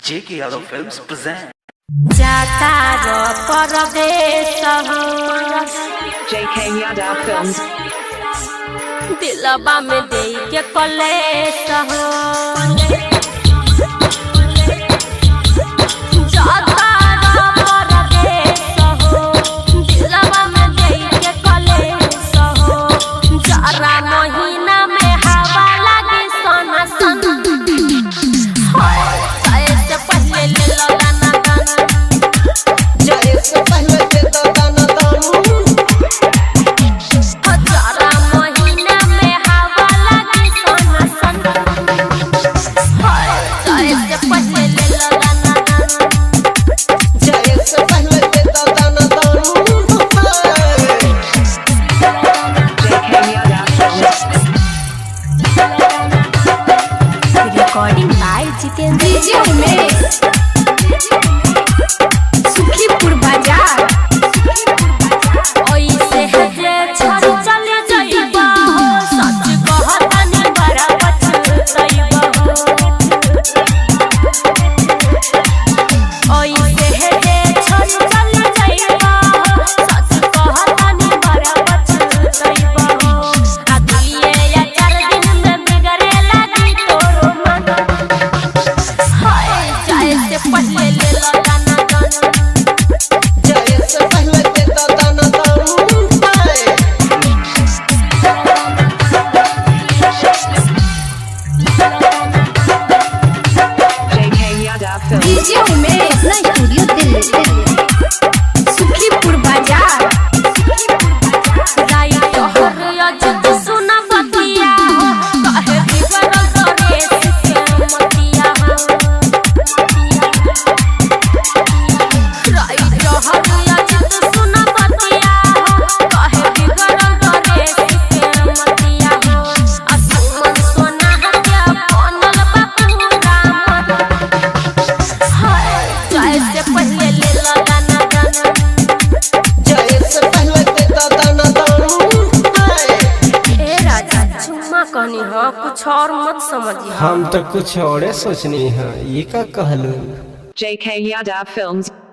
JK Yadav Films present जाता रो परदेश हो JK Yadav Films. दिलबा में दे के कलेश हो जाता रो परदेश हो दिलबा में दे के कलेश हो जरा महीना में हवा लगे सोना सोना से पहले ले लो दाना दाना जाए से पहले दे दो दाना दाना हजारा महीना में हवा लगी सोना सोना जाए से पहले ले लो दाना दाना जाए से पहले दे दो दाना दाना JK Yadav Films. Recording by Jitendra DJ में सुखीपुर बाजार ओई से हजे छोड़ चले जाइबा हो सच कहतानी बड़ा पछताइबा हो ओई से हजे छोड़ चले जाइबा हो सच कहतानी बड़ा पछताइबा हो अगलिए या 4 दिन में बिगड़े लगी तोरो मन हाय जाए से पहले ले लो दाना दाना जाए से पहले दे दो दाना दाना JK Yadav Films. डीजे में अपना स्टूडियो दिल्ली सुखीपुर बाजार राई तोहर अजत सुना बतिया हो कहे बिगड़ करे से मतिया हो राई तोहर अजत सुना बतिया हो कहे बिगड़ करे से मतिया हो असमन सोना हत्या बनल बापूरा मन हाय जाए से पहले ले लो दाना दाना जाए से पहले दे दो दाना दाना ए राजा चुम्मा कहनी हाँ कुछ और मत समझिए हम तो कुछ और सोचनी है ये का कहलू JK Yadav Films.